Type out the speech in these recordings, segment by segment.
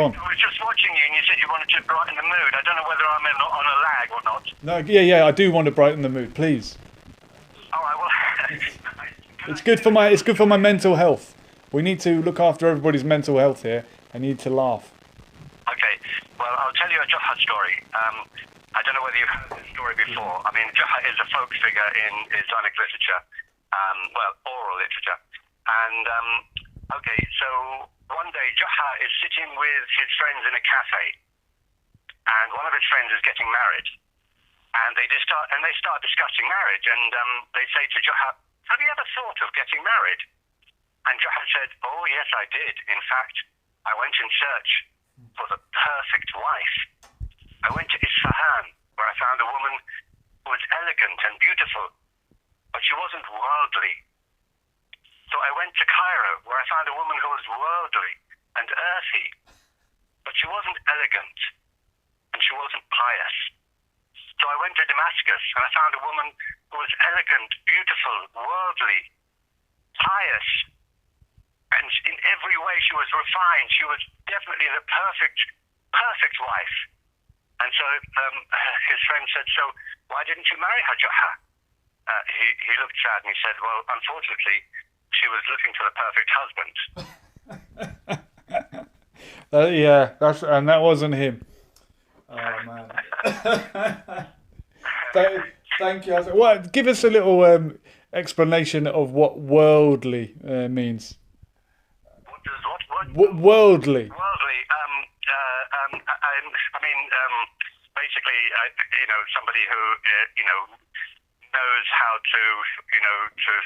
On. I was just watching you and you said you wanted to brighten the mood. I don't know whether I'm on a lag or not. No, yeah, I do want to brighten the mood, please. All right, well... It's good for my mental health. We need to look after everybody's mental health here. I need to laugh. Okay, well, I'll tell you a Juha story. I don't know whether you've heard this story before. I mean, Juha is a folk figure in Islamic literature, oral literature. And, okay, so one day Juha is sitting with his friends in a cafe, and one of his friends is getting married. And they start discussing marriage, and they say to Juha, "Have you ever thought of getting married?" And Juha said, "Oh, yes, I did. In fact, I went in search for the perfect wife. I went to Isfahan, where I found a woman who was elegant and beautiful, but she wasn't worldly. So I went to Cairo, where I found a woman who was worldly and earthy, but she wasn't elegant, and she wasn't pious. So I went to Damascus, and I found a woman who was elegant, beautiful, worldly, pious, and in every way she was refined. She was definitely the perfect wife." And so his friend said, "So why didn't you marry her, Juha?" He looked sad and he said, "Well, unfortunately, she was looking for the perfect husband." And that wasn't him. Oh man. Thank you. Well, give us a little explanation of what worldly means. What does what? Worldly. Worldly. Basically, somebody who knows how to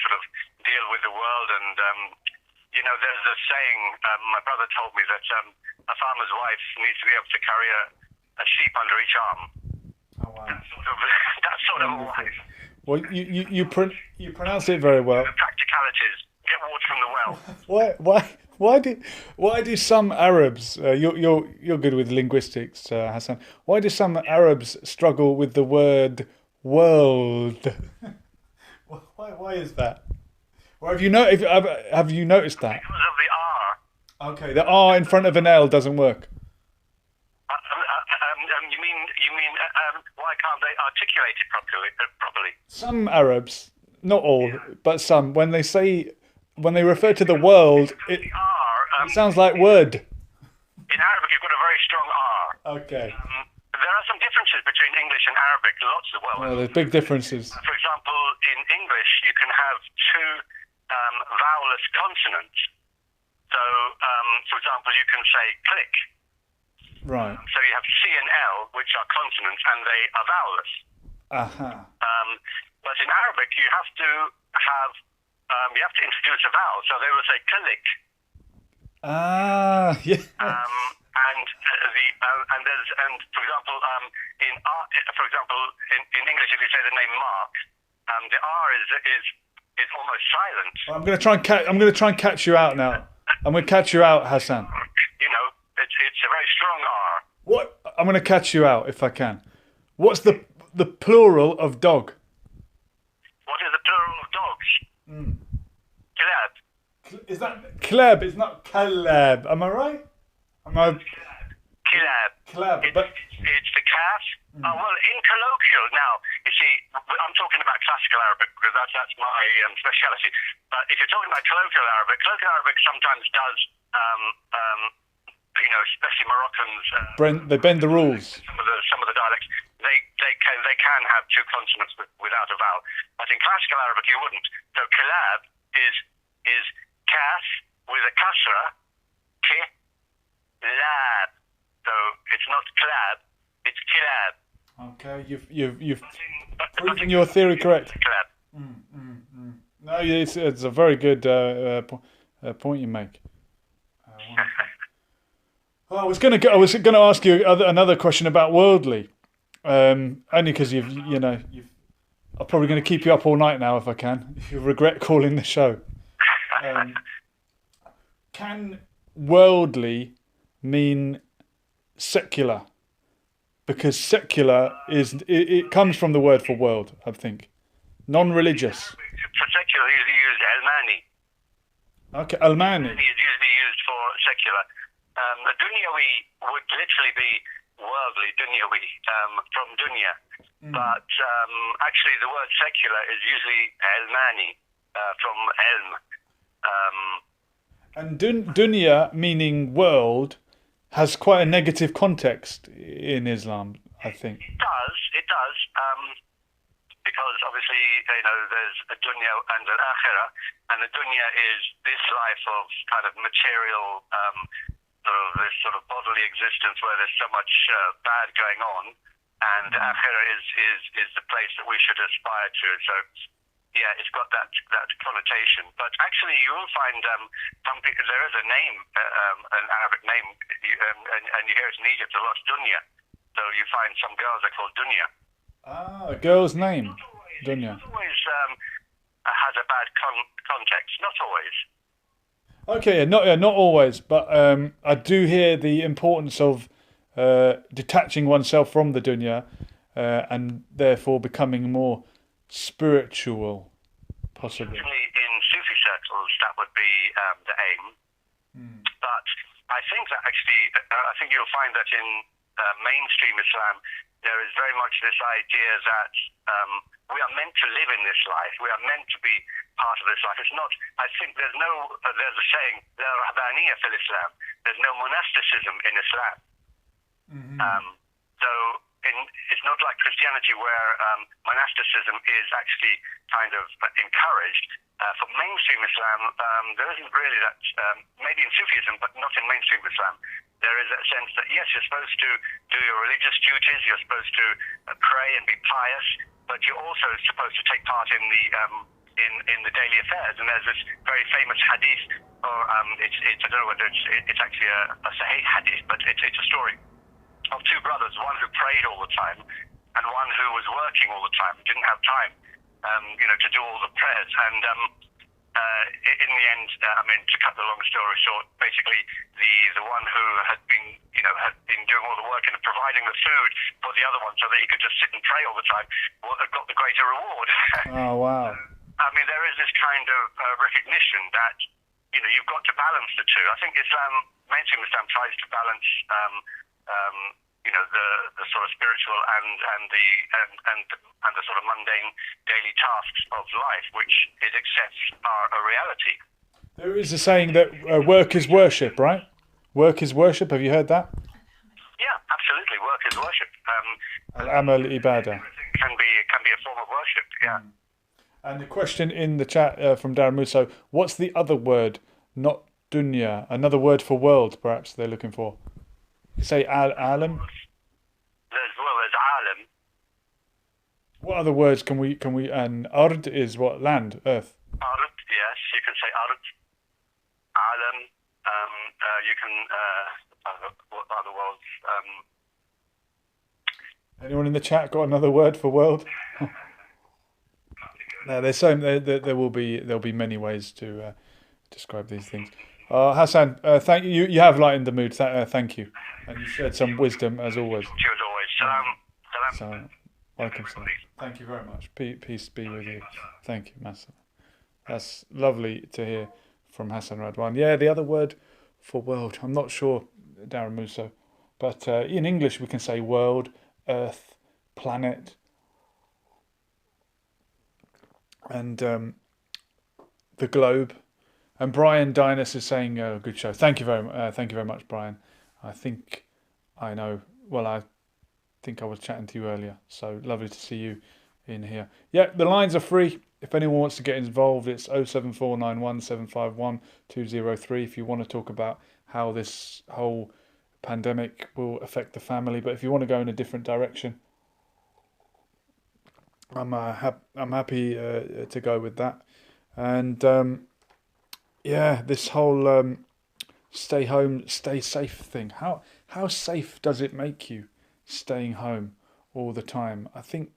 sort of deal with the world, and there's a saying. My brother told me that a farmer's wife needs to be able to carry a sheep under each arm. Oh wow. That sort of a wife. Well, you pronounce it very well. The practicalities. Get water from the well. Why do some Arabs? You're good with linguistics, Hassan. Why do some Arabs struggle with the word world? Why is that? Or have you noticed that? Because of the R. Okay, the R in front of an L doesn't work. You mean why can't they articulate it properly? Some Arabs, not all, but some, when they refer to the world, it sounds like word. In Arabic, you've got a very strong R. Okay. There are some differences between English and Arabic, lots as well. Well, there's big differences. For example, in English, you can have two vowelless consonants. So, for example, you can say click. Right. So you have C and L, which are consonants, and they are vowelless. But in Arabic, you have to introduce a vowel. So they will say click. Yeah. And for example, in English, if you say the name Mark, the R is almost silent. I'm going to try and catch you out now. I'm going to catch you out, Hassan. It's a very strong R. What? I'm going to catch you out if I can. What's the plural of dog? What is the plural of dogs? Kilab. Is that kleb? It's not kalab. Am I right? Kilab. It's the calf. Well, in colloquial, now, you see, I'm talking about classical Arabic because that's my speciality. But if you're talking about colloquial Arabic sometimes does, especially Moroccans. They bend the rules. Some of the dialects, they can have two consonants without a vowel. But in classical Arabic, you wouldn't. So kilab is kaf with a kasra, ki, lab. So it's not klab, it's kilab. Okay, you've proven your theory correct. No, it's a very good point you make. Well, I was going to ask you another question about worldly, only because I'm probably going to keep you up all night now if I can. You regret calling the show. Can worldly mean secular? Because secular it comes from the word for world, I think. Non-religious. For secular, usually used Almani. Okay, Almani. Almani is usually used for secular. Dunyawi would literally be worldly, dunyawi, from dunya. But actually, the word secular is usually elmani, from elm. And dunya, meaning world, has quite a negative context in Islam, I think. It does, because obviously, there's a dunya and an akhirah, and the dunya is this life of kind of material, this sort of bodily existence where there's so much bad going on, and akhirah is the place that we should aspire to. So, yeah, it's got that connotation. But actually, you will find some people. There is a name, an Arabic name, and you hear it's in Egypt a lot. Dunya. So you find some girls are called Dunya. Ah, a girl's name, Dunya. Not always has a bad context. Not always. Okay, not always, but I do hear the importance of detaching oneself from the dunya and therefore becoming more spiritual, possibly. Certainly in Sufi circles, that would be the aim. But I think that actually, I think you'll find that in mainstream Islam, there is very much this idea that we are meant to live in this life. We are meant to be part of this life. It's not. I think there's a saying, "La rahbaniyya fil Islam." There's no monasticism in Islam. So it's not like Christianity where monasticism is actually kind of encouraged. For mainstream Islam, there isn't really that, maybe in Sufism, but not in mainstream Islam. There is that sense that, yes, you're supposed to do your religious duties, you're supposed to pray and be pious, but you're also supposed to take part in the daily affairs. And there's this very famous hadith, or it's I don't know whether it's actually a Sahih hadith, but it's a story of two brothers, one who prayed all the time and one who was working all the time, didn't have time, to do all the prayers. And in the end, to cut the long story short, basically the one who had been doing all the work and providing the food for the other one so that he could just sit and pray all the time, got the greater reward. Oh, wow. There is this kind of recognition that, you've got to balance the two. I think mainstream Islam tries to balance, the sort of spiritual and the sort of mundane daily tasks of life, which it accepts are a reality. There is a saying that work is worship, right? Work is worship. Have you heard that? Yeah, absolutely. Work is worship. Al-amal ibadah. Can be a form of worship. Yeah. And the question in the chat from Darren Musso: what's the other word, not dunya? Another word for world, perhaps they're looking for. Say alam. There's alam. What other words can we? And ard is what? Land, earth. Ard, yes, you can say ard. Alam. You can. What other words? Anyone in the chat got another word for world? No, there'll be many ways to describe these things. Hassan, thank you. You have lightened the mood. Thank you, and you shared some wisdom as always. Thank you as always. Salam. Welcome, sir. Thank you very much. Peace be with you. Thank you, Massa. That's lovely to hear from Hassan Radwan. Yeah, the other word for world, I'm not sure, Darren Musso, but in English we can say world, earth, planet, and the globe. And Brian Dynas is saying, "Good show. Thank you very much, Brian. I think I know. Well, I think I was chatting to you earlier. So lovely to see you in here. Yeah, the lines are free. If anyone wants to get involved, it's 07491 751 203. If you want to talk about how this whole pandemic will affect the family, but if you want to go in a different direction, I'm happy to go with that. And this whole stay home, stay safe thing. How safe does it make you staying home all the time? I think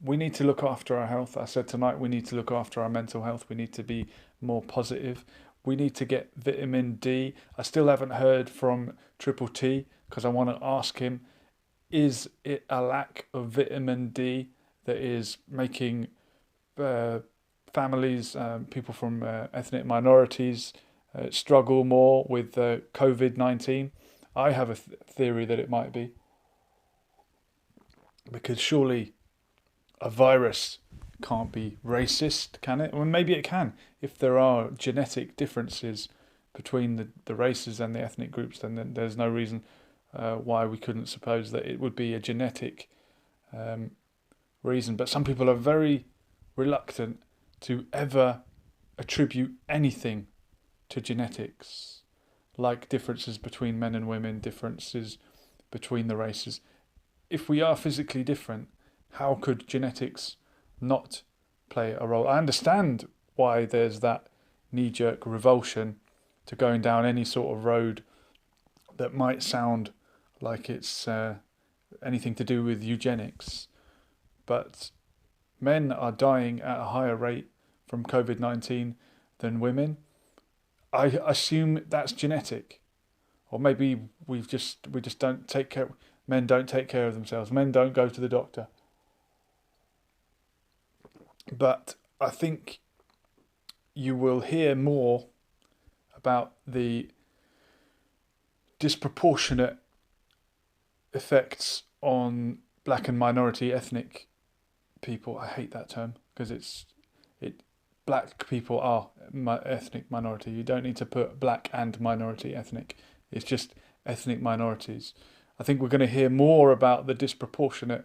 we need to look after our health. I said tonight we need to look after our mental health. We need to be more positive. We need to get vitamin D. I still haven't heard from Triple T because I want to ask him, is it a lack of vitamin D that is making families, people from ethnic minorities, struggle more with COVID-19? I have a theory that it might be because surely a virus can't be racist, can it? Well, maybe it can. If there are genetic differences between the races and the ethnic groups, then there's no reason why we couldn't suppose that it would be a genetic reason. But some people are very reluctant to ever attribute anything to genetics, like differences between men and women, differences between the races. If we are physically different, how could genetics not play a role? I understand why there's that knee-jerk revulsion to going down any sort of road that might sound like it's anything to do with eugenics, but men are dying at a higher rate from COVID-19 than women. I assume that's genetic, or maybe we just don't take care. Men don't take care of themselves. Men don't go to the doctor. But I think you will hear more about the disproportionate effects on black and minority ethnic people. I hate that term because black people are ethnic minority. You don't need to put black and minority ethnic. It's just ethnic minorities. I think we're going to hear more about the disproportionate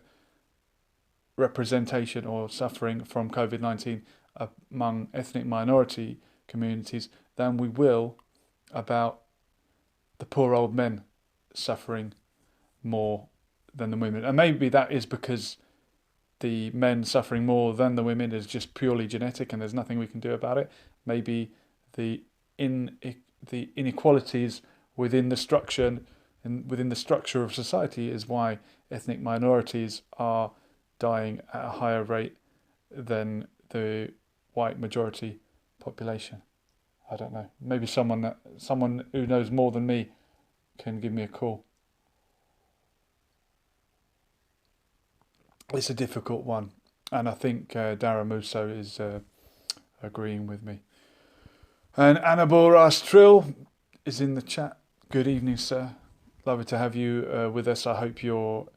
representation or suffering from COVID-19 among ethnic minority communities than we will about the poor old men suffering more than the women. And maybe that is because the men suffering more than the women is just purely genetic and there's nothing we can do about it. Maybe the inequalities within the structure and within the structure of society is why ethnic minorities are dying at a higher rate than the white majority population. I don't know. Maybe someone who knows more than me can give me a call. It's a difficult one, and I think Dara Musso is agreeing with me. And Anabor Astril is in the chat. Good evening, sir. Lovely to have you with us. I hope you're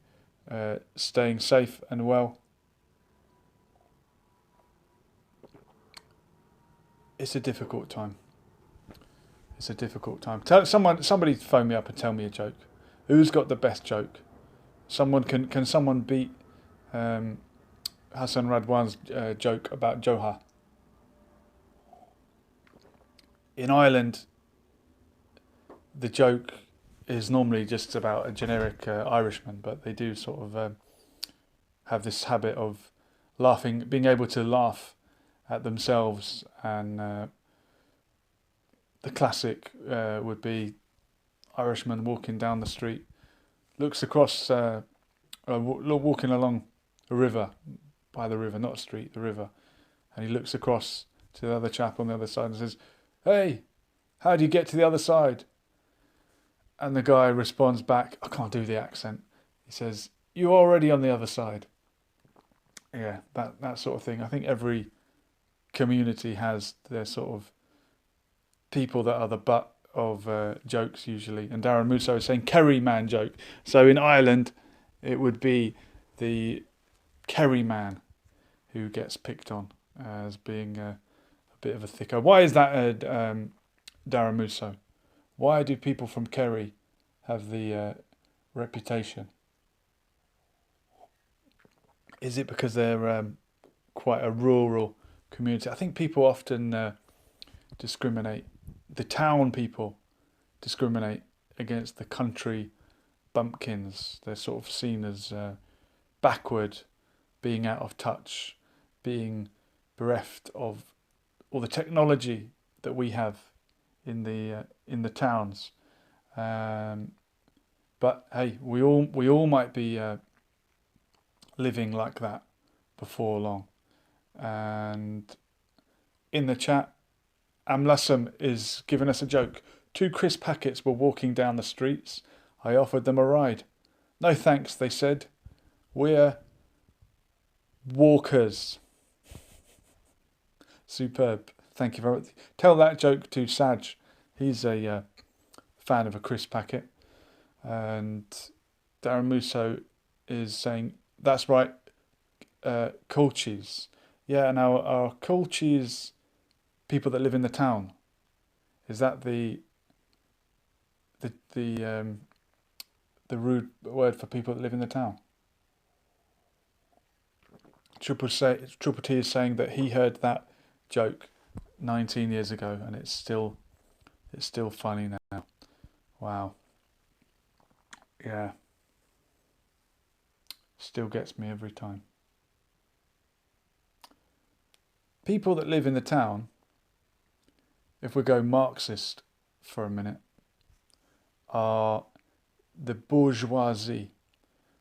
staying safe and well. It's a difficult time. It's a difficult time. Somebody phone me up and tell me a joke. Who's got the best joke? Can someone beat Hassan Radwan's joke about Johar? In Ireland, the joke is normally just about a generic Irishman, but they do sort of have this habit of laughing, being able to laugh at themselves, and the classic would be Irishman walking down the street, looks across, walking along a river, by the river, not a street, the river, and he looks across to the other chap on the other side and says, "Hey, how do you get to the other side?" And the guy responds back, I can't do the accent. He says, "You're already on the other side." Yeah, that sort of thing. I think every community has their sort of people that are the butt of jokes usually. And Darren Musso is saying Kerry man joke. So in Ireland, it would be the Kerry man who gets picked on as being a bit of a thicker. Why is that, Darren Musso? Why do people from Kerry have the reputation? Is it because they're quite a rural community? I think people often discriminate. The town people discriminate against the country bumpkins. They're sort of seen as backward, being out of touch, being bereft of all the technology that we have in the towns. But hey, we all might be living like that before long. And in the chat, Amlasam is giving us a joke. 2 crisp packets were walking down the streets. I offered them a ride. "No thanks," they said. "We're walkers." Superb. Thank you very much. Tell that joke to Saj. He's a fan of a crisp packet, and Darren Musso is saying that's right, Colchis. Yeah, now are Colchis people that live in the town? Is that the the um, the rude word for people that live in the town? Triple T is saying that he heard that joke 19 years ago, and it's still funny now. Wow, yeah, still gets me every time. People that live in the town, if we go Marxist for a minute, are the bourgeoisie.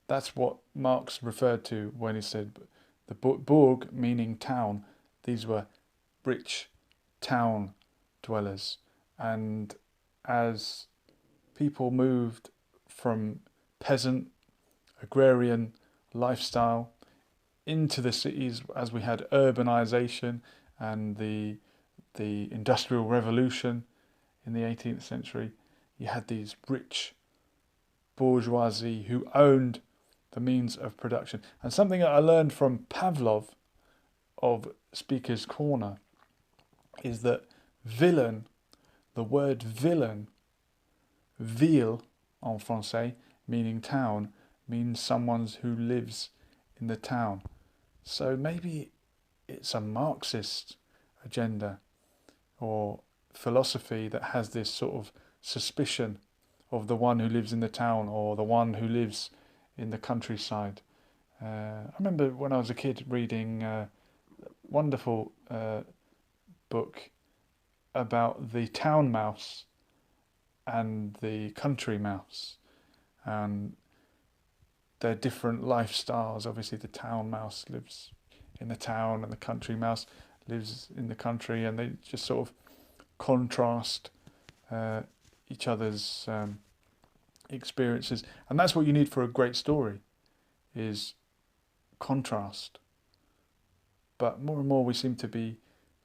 That's what Marx referred to when he said the bourg, meaning town. These were rich town dwellers. And as people moved from peasant, agrarian lifestyle into the cities, as we had urbanization and the industrial revolution in the 18th century, you had these rich bourgeoisie who owned the means of production. And something that I learned from Pavlov of Speaker's Corner is that villain, the word villain, ville en français, meaning town, means someone who lives in the town. So maybe it's a Marxist agenda or philosophy that has this sort of suspicion of the one who lives in the town or the one who lives in the countryside. I remember when I was a kid reading a wonderful book about the town mouse and the country mouse and their different lifestyles. Obviously, the town mouse lives in the town and the country mouse lives in the country, and they just sort of contrast each other's experiences. And that's what you need for a great story, is contrast. But more and more we seem to be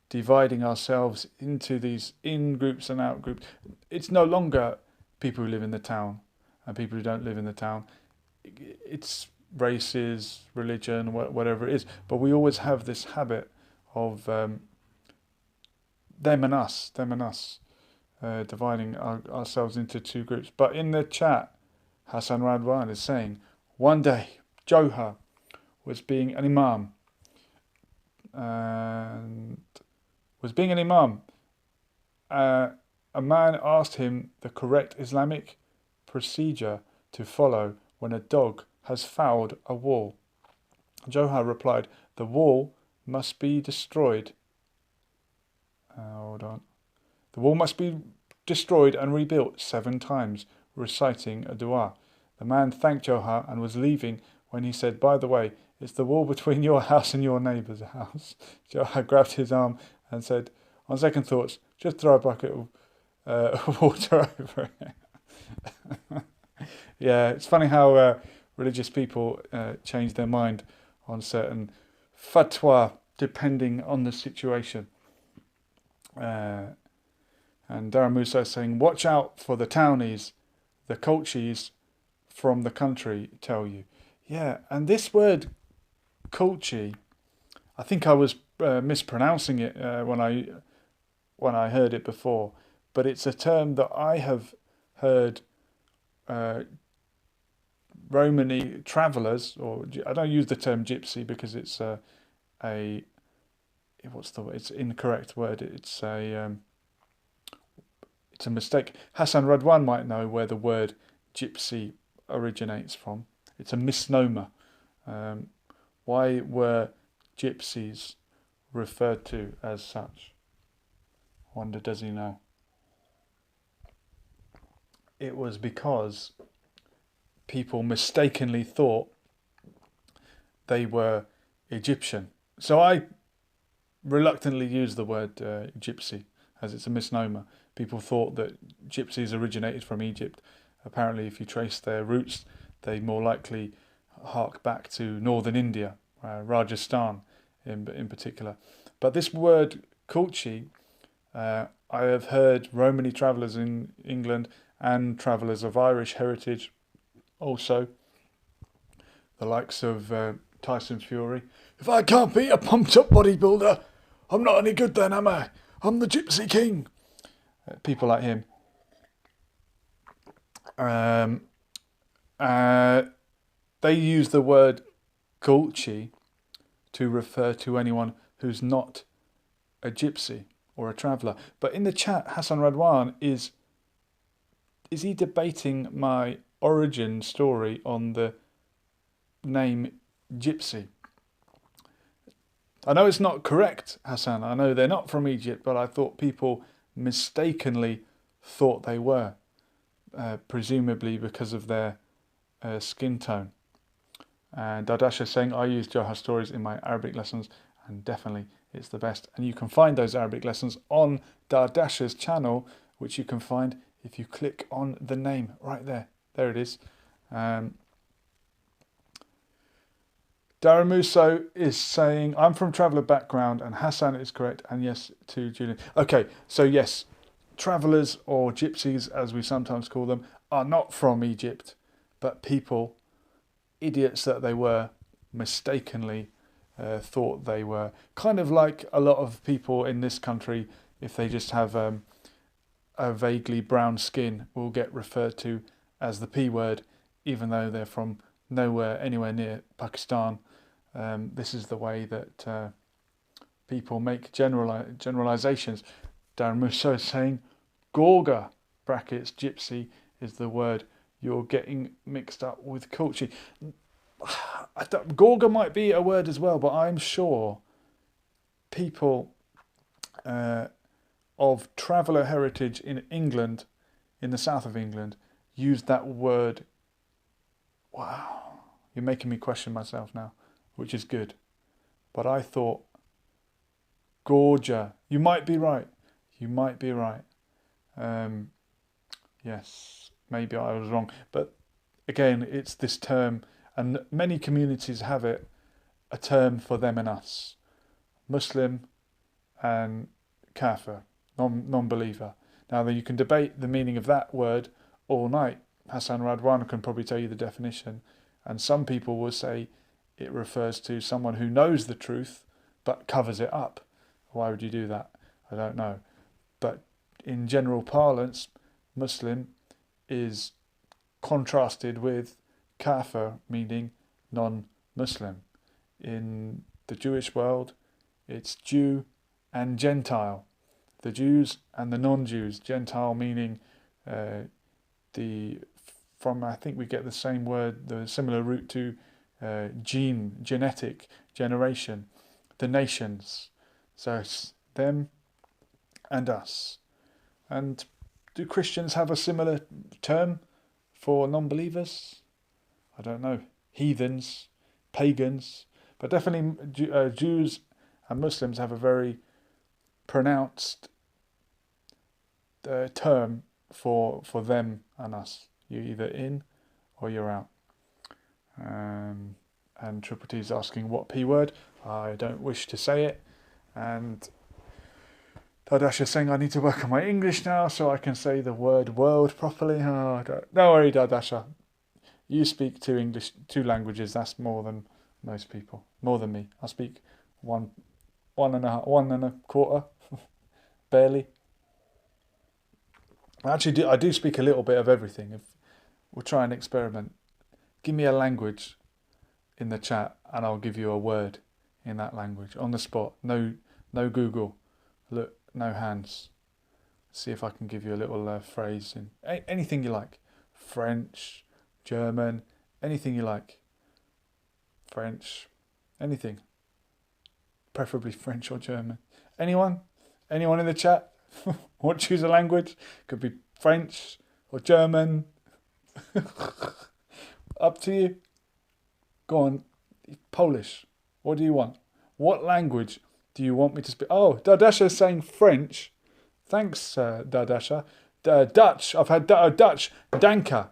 dividing ourselves into these in groups and out groups. It's no longer people who live in the town and people who don't live in the town. It's races, religion, whatever it is. But we always have this habit of them and us, dividing ourselves into two groups. But in the chat, Hassan Radwan is saying, one day Johar was being an imam and a man asked him the correct Islamic procedure to follow when a dog has fouled a wall. Johar replied, the wall must be destroyed. Hold on. The wall must be destroyed and rebuilt 7 times, reciting a dua. The man thanked Johar and was leaving when he said, by the way, it's the wall between your house and your neighbour's house. Johar grabbed his arm and said, on second thoughts, just throw a bucket of water over it. Yeah, it's funny how religious people change their mind on certain fatwa depending on the situation. And Darren Musa is saying, watch out for the townies, the Colchis from the country tell you. Yeah, and this word Colchi, I think I was mispronouncing it when I heard it before, but it's a term that I have heard Romany travellers, or I don't use the term gypsy because it's what's the word? It's an incorrect word. It's a mistake. Hassan Radwan might know where the word gypsy originates from. It's a misnomer. Why were gypsies referred to as such? I wonder, does he know? It was because people mistakenly thought they were Egyptian. So I reluctantly use the word gypsy as it's a misnomer. People thought that gypsies originated from Egypt. Apparently, if you trace their roots, they more likely hark back to northern India, Rajasthan in particular. But this word Kulchi I have heard Romany travellers in England and travellers of Irish heritage also, the likes of Tyson Fury. If I can't beat a pumped up bodybuilder, I'm not any good then, am I? I'm the Gypsy King. People like him. Um, they use the word Gulci to refer to anyone who's not a gypsy or a traveller. But in the chat, Hassan Radwan is he debating my origin story on the name gypsy? I know it's not correct, Hassan. I know they're not from Egypt, but I thought people mistakenly thought they were, presumably because of their skin tone. And Dardasha is saying, I use Joha stories in my Arabic lessons, and definitely it's the best. And you can find those Arabic lessons on Dardasha's channel, which you can find if you click on the name right there. There it is. Daramuso is saying, I'm from traveller background, and Hassan is correct, and yes to Julian. Okay, so yes, travellers, or gypsies as we sometimes call them, are not from Egypt, but people, idiots that they were, mistakenly thought they were. Kind of like a lot of people in this country, if they just have a vaguely brown skin, will get referred to as the P word, even though they're from anywhere near Pakistan. This is the way that people make generalizations. Darren Musso is saying, Gorga, brackets, gypsy, is the word you're getting mixed up with culture. Gorga might be a word as well, but I'm sure people of traveller heritage in England, in the south of England, use that word. Wow, you're making me question myself now, which is good. But I thought, Gorgia. You might be right. You might be right. Yes, maybe I was wrong. But again, it's this term, and many communities have it, a term for them and us. Muslim and kafir, non-believer. Now, you can debate the meaning of that word all night. Hassan Radwan can probably tell you the definition. And some people will say it refers to someone who knows the truth but covers it up. Why would you do that? I don't know. But in general parlance, Muslim is contrasted with kafir, meaning non-Muslim. In the Jewish world, it's Jew and Gentile. The Jews and the non-Jews. Gentile meaning I think we get the same word, the similar root to genetic, generation, the nations. So it's them and us. And do Christians have a similar term for non-believers? I don't know. Heathens, pagans. But definitely Jews and Muslims have a very pronounced term for them and us. You're either in or you're out. And Triple T is asking what P word. I don't wish to say it. And Dardasha is saying I need to work on my English now so I can say the word world properly. Oh, don't worry, Dardasha. You speak two languages. That's more than most people. More than me. I speak one and a quarter, barely. Actually, I do speak a little bit of everything. If we'll try and experiment. Give me a language in the chat, and I'll give you a word in that language on the spot. No Google. Look, no hands. See if I can give you a little phrase in anything you like. French, German, anything you like. French, anything. Preferably French or German. Anyone? Anyone in the chat? Want to choose a language? Could be French or German. Up to you. Go on. Polish. What do you want? What language do you want me to speak? Oh, Dardasha is saying French. Thanks, Dardasha. Dutch. I've had Dutch. Danka.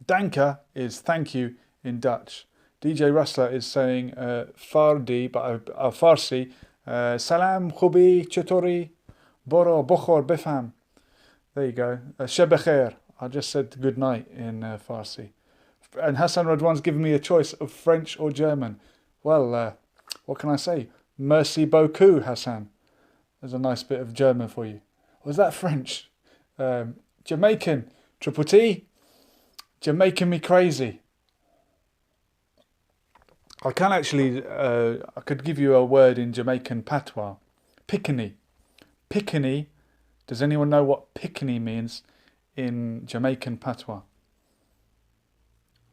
Danka is thank you in Dutch. DJ Rustler is saying Fardi, but Farsi. Salam, Khubi, Chatori. Boro, bokhor, bifam. There you go. Sheb khair. I just said good night in Farsi. And Hassan Radwan's given me a choice of French or German. Well, what can I say? Merci beaucoup, Hassan. There's a nice bit of German for you. Was that French? Jamaican. Triple T. Jamaican me crazy. I can actually, I could give you a word in Jamaican patois. Pickney. Pickney. Does anyone know what pickney means in Jamaican patois? I'll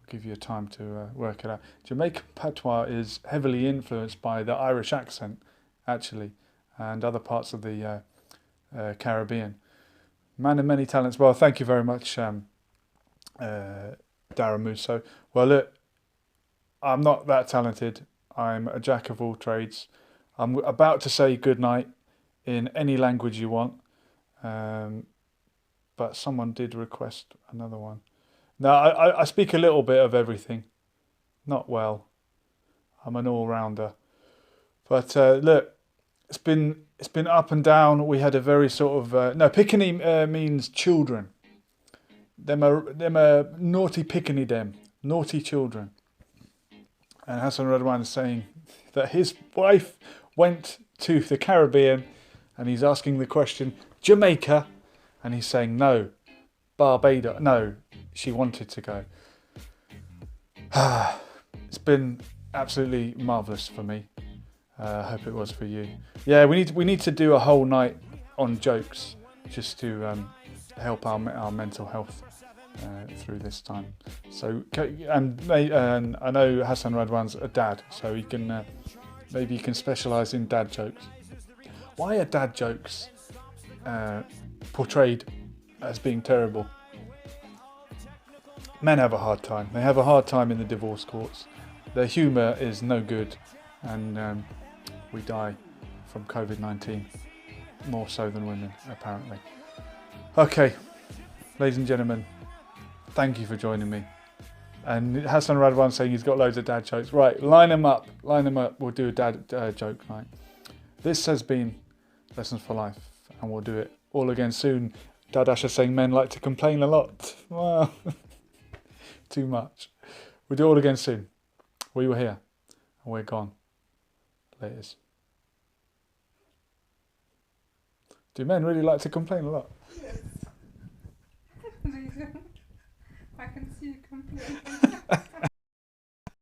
give you time to work it out. Jamaican patois is heavily influenced by the Irish accent, actually, and other parts of the Caribbean. Man of many talents. Well, thank you very much, Darren Musso. Well, look, I'm not that talented. I'm a jack of all trades. I'm about to say good night in any language you want. But someone did request another one. Now, I speak a little bit of everything. Not well. I'm an all-rounder. But look, it's been up and down. We had a very sort of... no, Piccini means children. Them are naughty Piccini them. Naughty children. And Hassan Radwan is saying that his wife went to the Caribbean and he's asking the question, Jamaica? And he's saying, no, Barbados. No, she wanted to go. It's been absolutely marvellous for me. I hope it was for you. Yeah, we need to do a whole night on jokes just to help our mental health through this time. So, and I know Hassan Radwan's a dad, so he can maybe he can specialise in dad jokes. Why are dad jokes portrayed as being terrible? Men have a hard time. They have a hard time in the divorce courts. Their humour is no good, and we die from COVID-19 more so than women, apparently. Okay, ladies and gentlemen, thank you for joining me. And Hassan Radwan saying he's got loads of dad jokes. Right, line them up. We'll do a dad joke night. This has been Lessons for Life, and we'll do it all again soon. Dad Asher saying men like to complain a lot. Well, too much. We'll do it all again soon. We were here, and we're gone. Laters. Do men really like to complain a lot? Yes. I can see you complaining.